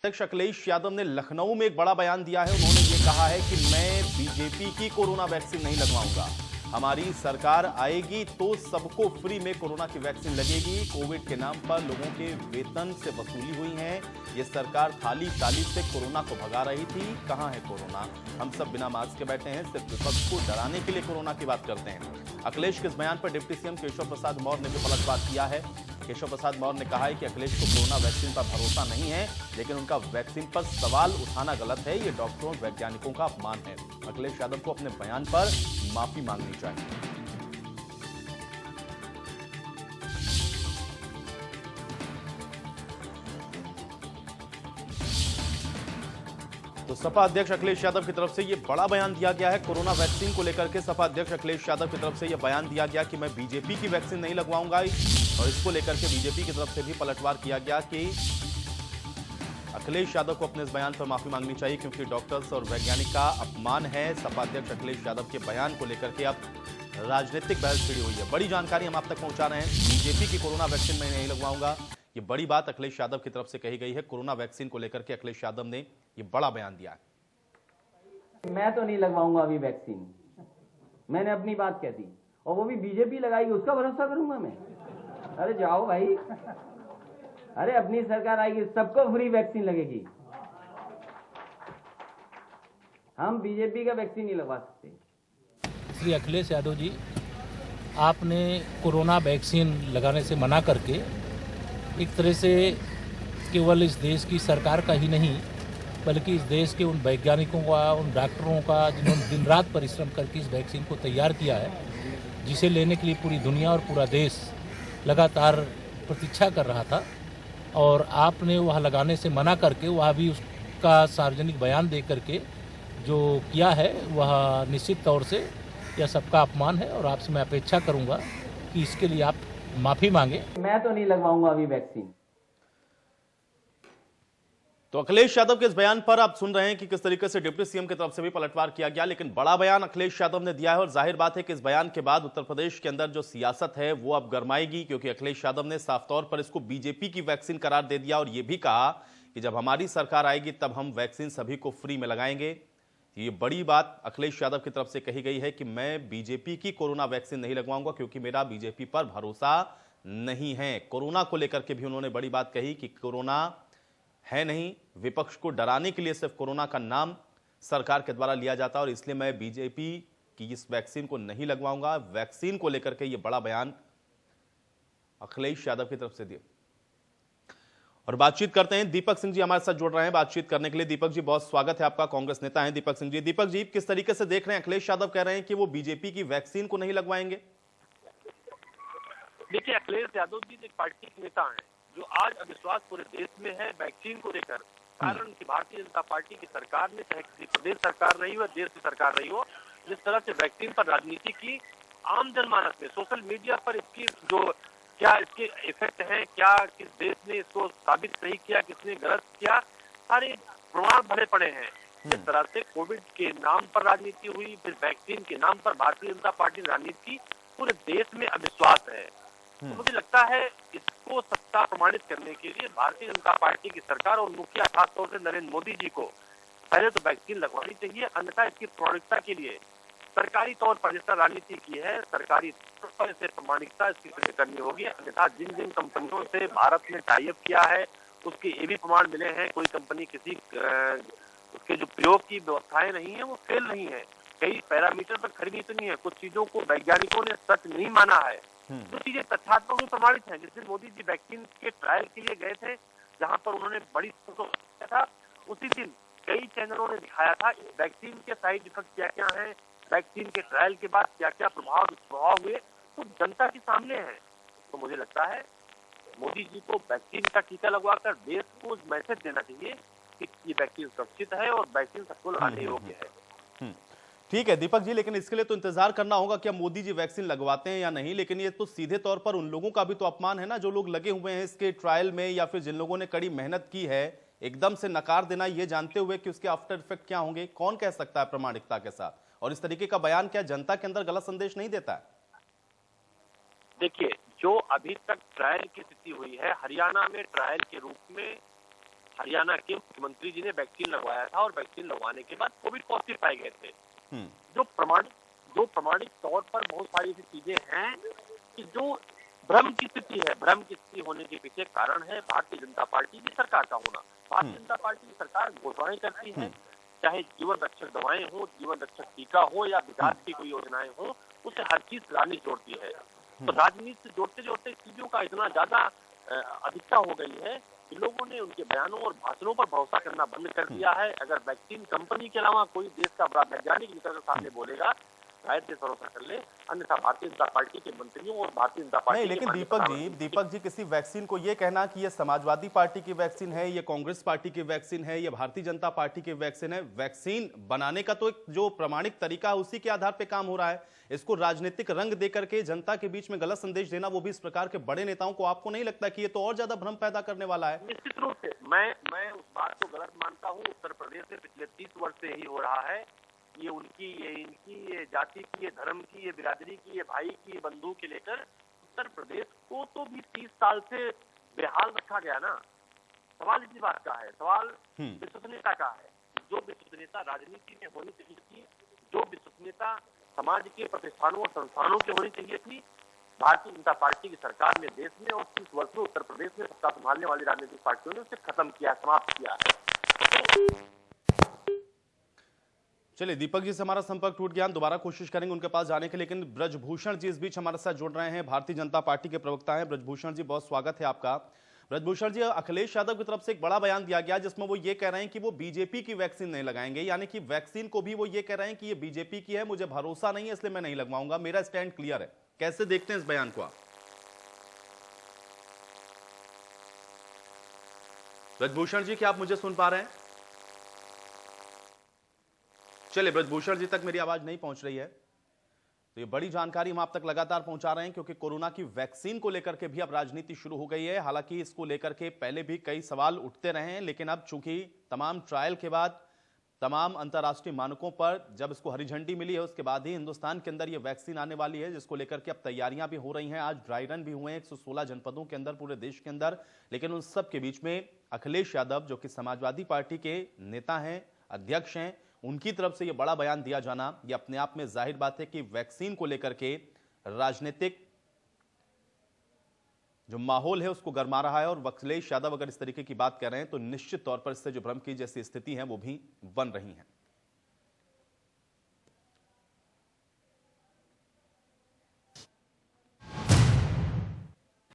अध्यक्ष अखिलेश यादव ने लखनऊ में एक बड़ा बयान दिया है। उन्होंने ये कहा है कि मैं बीजेपी की कोरोना वैक्सीन नहीं लगवाऊंगा। हमारी सरकार आएगी तो सबको फ्री में कोरोना की वैक्सीन लगेगी। कोविड के नाम पर लोगों के वेतन से वसूली हुई है। ये सरकार थाली ताली से कोरोना को भगा रही थी। कहां है कोरोना? हम सब बिना मास्क के बैठे हैं, सिर्फ विपक्ष को डराने के लिए कोरोना की बात करते हैं। अखिलेश के इस बयान पर डिप्टी सीएम केशव प्रसाद मौर्य ने भी पलटवार किया है। केशव प्रसाद मौर्य ने कहा है कि अखिलेश को कोरोना वैक्सीन पर भरोसा नहीं है, लेकिन उनका वैक्सीन पर सवाल उठाना गलत है। ये डॉक्टरों वैज्ञानिकों का अपमान है। अखिलेश यादव को अपने बयान पर माफी मांगनी चाहिए। तो सपा अध्यक्ष अखिलेश यादव की तरफ से यह बड़ा बयान दिया गया है कोरोना वैक्सीन को लेकर के। सपा अध्यक्ष अखिलेश यादव की तरफ से यह बयान दिया गया कि मैं बीजेपी की वैक्सीन नहीं लगवाऊंगा, और इसको लेकर के बीजेपी की तरफ से भी पलटवार किया गया कि अखिलेश यादव को अपने इस बयान पर माफी मांगनी चाहिए, क्योंकि डॉक्टर्स और वैज्ञानिक का अपमान है। सपा अध्यक्ष अखिलेश यादव के बयान को लेकर के अब राजनीतिक बहस छिड़ी हुई है। बड़ी जानकारी हम आप तक पहुंचा रहे हैं। बीजेपी की कोरोना वैक्सीन मैं नहीं लगवाऊंगा, ये बड़ी बात अखिलेश यादव की तरफ से कही गई है। कोरोना वैक्सीन को लेकर के अखिलेश यादव ने ये बड़ा बयान दिया है। मैं तो नहीं लगवाऊंगा अभी वैक्सीन, मैंने अपनी बात कह दी, और वो भी बीजेपी लगाएगी उसका भरोसा करूंगा मैं? अरे जाओ भाई, अरे अपनी सरकार आएगी सबको फ्री वैक्सीन लगेगी। हम बीजेपी का वैक्सीन नहीं लगवा सकते। श्री अखिलेश यादव जी, आपने कोरोना वैक्सीन लगाने से मना करके एक तरह से केवल इस देश की सरकार का ही नहीं, बल्कि इस देश के उन वैज्ञानिकों का, उन डॉक्टरों का जिन्होंने दिन रात परिश्रम करके इस वैक्सीन को तैयार किया है, जिसे लेने के लिए पूरी दुनिया और पूरा देश लगातार प्रतीक्षा कर रहा था, और आपने वह लगाने से मना करके वह भी उसका सार्वजनिक बयान दे करके जो किया है, वह निश्चित तौर से यह सबका अपमान है। और आपसे मैं अपेक्षा करूंगा कि इसके लिए आप माफी मांगे। मैं तो नहीं लगवाऊंगा अभी वैक्सीन। तो अखिलेश यादव के इस बयान पर आप सुन रहे हैं कि किस तरीके से डिप्टी सीएम की तरफ से भी पलटवार किया गया, लेकिन बड़ा बयान अखिलेश यादव ने दिया है। और जाहिर बात है कि इस बयान के बाद उत्तर प्रदेश के अंदर जो सियासत है वो अब गरमाएगी, क्योंकि अखिलेश यादव ने साफ तौर पर इसको बीजेपी की वैक्सीन करार दे दिया, और यह भी कहा कि जब हमारी सरकार आएगी तब हम वैक्सीन सभी को फ्री में लगाएंगे। ये बड़ी बात अखिलेश यादव की तरफ से कही गई है कि मैं बीजेपी की कोरोना वैक्सीन नहीं लगवाऊंगा, क्योंकि मेरा बीजेपी पर भरोसा नहीं है। कोरोना को लेकर के भी उन्होंने बड़ी बात कही कि कोरोना है नहीं, विपक्ष को डराने के लिए सिर्फ कोरोना का नाम सरकार के द्वारा लिया जाता है, और इसलिए मैं बीजेपी की इस वैक्सीन को नहीं लगवाऊंगा। वैक्सीन को लेकर के ये बड़ा बयान अखिलेश यादव की तरफ से दिया। और बातचीत करते हैं, दीपक सिंह जी हमारे साथ जुड़ रहे हैं बातचीत करने के लिए। दीपक जी, बहुत स्वागत है आपका। कांग्रेस नेता हैं दीपक सिंह जी। दीपक जी, किस तरीके से देख रहे हैं, अखिलेश यादव कह रहे हैं कि वो बीजेपी की वैक्सीन को नहीं लगवाएंगे? देखिए, अखिलेश यादव जी एक पार्टी के नेता हैं जो आज अविश्वास पूरे देश में है वैक्सीन को लेकर। कारण कि भारतीय जनता पार्टी की सरकार ने, चाहे किसी प्रदेश सरकार रही हो, देश की सरकार रही हो, जिस तरह से वैक्सीन पर राजनीति की, आम जनमानस में, सोशल मीडिया पर इसकी जो क्या इसके इफेक्ट है, क्या किस देश ने इसको साबित नहीं किया, किसने गलत किया, सारे प्रमाण भरे पड़े हैं। जिस तरह से कोविड के नाम पर राजनीति हुई, फिर वैक्सीन के नाम पर भारतीय जनता पार्टी राजनीति की, पूरे देश में अविश्वास है। तो मुझे लगता है इसको सत्ता प्रमाणित करने के लिए भारतीय जनता पार्टी की सरकार और मुखिया खासतौर से नरेंद्र मोदी जी को पहले तो वैक्सीन लगवानी चाहिए, अन्यथा इसकी प्रामाणिकता के लिए सरकारी तौर पर जिस तरह राजनीति की है, सरकारी तौर पर इसे प्रामाणिकता इसकी करनी होगी। अन्यथा जिन जिन कंपनियों से भारत ने टाई अप किया है उसके ये भी प्रमाण मिले हैं, कोई कंपनी किसी उसके जो प्रयोग की व्यवस्थाएं नहीं है वो फेल नहीं है, कई पैरामीटर पर खरी इतनी है, कुछ चीजों को वैज्ञानिकों ने सच नहीं माना है, तो चीजें तथ्यात्मक में प्रमाणित हैं। जिस दिन मोदी जी वैक्सीन के ट्रायल के लिए गए थे, जहां पर उन्होंने बड़ी था, उसी दिन कई चैनलों ने दिखाया था वैक्सीन के साइड इफेक्ट क्या क्या है, वैक्सीन के ट्रायल के बाद क्या क्या प्रभाव हुए, तो जनता के सामने है। तो मुझे लगता है मोदी जी को वैक्सीन का टीका लगवाकर देश को मैसेज देना चाहिए कि ये वैक्सीन सुरक्षित है और वैक्सीन सबको लगाने योग्य है। ठीक है दीपक जी, लेकिन इसके लिए तो इंतजार करना होगा कि मोदी जी वैक्सीन लगवाते हैं या नहीं। लेकिन ये तो सीधे तौर पर उन लोगों का भी तो अपमान है ना, जो लोग लगे हुए हैं इसके ट्रायल में, या फिर जिन लोगों ने कड़ी मेहनत की है। एकदम से नकार देना ये जानते हुए कि उसके आफ्टर इफेक्ट क्या होंगे, कौन कह सकता है प्रामाणिकता के साथ? और इस तरीके का बयान क्या जनता के अंदर गलत संदेश नहीं देता है? देखिए, जो अभी तक ट्रायल की स्थिति हुई है, हरियाणा में ट्रायल के रूप में हरियाणा के मुख्यमंत्री जी ने वैक्सीन लगवाया था और वैक्सीन लगवाने के बाद कोविड पॉजिटिव पाए गए थे। जो प्रमाणिक तौर पर बहुत सारी ऐसी चीजें हैं कि जो भ्रम की स्थिति है, भ्रम की स्थिति होने के पीछे कारण है भारतीय जनता पार्टी की सरकार का होना। भारतीय जनता पार्टी की सरकार घोषणाएं करती है, चाहे जीवन रक्षक दवाएं हो, जीवन रक्षक टीका हो या विकास की कोई योजनाएं हो, उसे हर चीज राजनीति जोड़ती है। तो राजनीति से जोड़ते जोड़ते चीजों का इतना ज्यादा अधिकता हो गई है कि लोगों ने उनके बयानों और भाषणों पर भरोसा करना बंद कर दिया है। अगर वैक्सीन कंपनी के अलावा कोई देश का बड़ा वैज्ञानिक निकल कर सामने बोलेगा, शायद से भरोसा कर ले, अन्यथा भारतीय जनता पार्टी के मंत्रियों और भारतीय जनता पार्टी नहीं, लेकिन दीपक जी किसी वैक्सीन को ये कहना कि ये समाजवादी पार्टी की वैक्सीन है, ये कांग्रेस पार्टी की वैक्सीन है, ये भारतीय जनता पार्टी की वैक्सीन है, वैक्सीन बनाने का तो एक जो प्रमाणिक तरीका है उसी के आधार पर काम हो रहा है। इसको राजनीतिक रंग देकर के जनता के बीच में गलत संदेश देना, वो भी इस प्रकार के बड़े नेताओं को, आपको नहीं लगता कि ये तो और ज्यादा भ्रम पैदा करने वाला है? निश्चित रूप से मैं उस बात को गलत मानता हूँ। उत्तर प्रदेश में पिछले 30 वर्ष से ही हो रहा है। ये उनकी, ये इनकी, ये जाति की, ये धर्म की, ये बिरादरी की, ये भाई की, ये बंधु के लेकर उत्तर प्रदेश को तो भी 30 साल से बेहाल रखा गया ना। सवाल इसी बात का है, सवाल विश्वसनीयता का है। जो विश्वसनीयता राजनीति में होनी चाहिए थी, जो विश्वसनीयता समाज के प्रतिष्ठानों और संस्थानों की होनी चाहिए थी, भारतीय जनता पार्टी की सरकार ने देश में और 30 वर्ष में उत्तर प्रदेश में सत्ता संभालने वाली राजनीतिक पार्टियों ने उसे खत्म किया, समाप्त किया है। चलिए, दीपक जी से हमारा संपर्क टूट गया, दोबारा कोशिश करेंगे उनके पास जाने के, लेकिन ब्रजभूषण जी इस बीच हमारे साथ जुड़ रहे हैं, भारतीय जनता पार्टी के प्रवक्ता हैं। ब्रजभूषण जी, बहुत स्वागत है आपका। ब्रजभूषण जी, अखिलेश यादव की तरफ से एक बड़ा बयान दिया गया जिसमें वो ये कह रहे हैं कि वो बीजेपी की वैक्सीन नहीं लगाएंगे, यानी कि वैक्सीन को भी वो ये कह रहे हैं कि ये बीजेपी की है, मुझे भरोसा नहीं है इसलिए मैं नहीं लगवाऊंगा, मेरा स्टैंड क्लियर है। कैसे देखते हैं इस बयान को आप? ब्रजभूषण जी, क्या आप मुझे सुन पा रहे हैं? चलिए, ब्रजभूषण जी तक मेरी आवाज नहीं पहुंच रही है, तो ये बड़ी जानकारी हम आप तक लगातार पहुंचा रहे हैं, क्योंकि कोरोना की वैक्सीन को लेकर के भी अब राजनीति शुरू हो गई है। हालांकि इसको लेकर के पहले भी कई सवाल उठते रहे हैं, लेकिन अब चूंकि तमाम ट्रायल के बाद, तमाम अंतर्राष्ट्रीय मानकों पर जब इसको हरी झंडी मिली है, उसके बाद ही हिंदुस्तान के अंदर ये वैक्सीन आने वाली है, जिसको लेकर के अब तैयारियां भी हो रही हैं। आज ड्राई रन भी हुए हैं 116 जनपदों के अंदर, पूरे देश के अंदर। लेकिन उन सब के बीच में अखिलेश यादव, जो कि समाजवादी पार्टी के नेता हैं, अध्यक्ष हैं, उनकी तरफ से यह बड़ा बयान दिया जाना, यह अपने आप में जाहिर बात है कि वैक्सीन को लेकर के राजनीतिक जो माहौल है उसको गरमा रहा है। और अखिलेश यादव अगर इस तरीके की बात कर रहे हैं तो निश्चित तौर पर इससे जो भ्रम की जैसी स्थिति है वो भी बन रही है।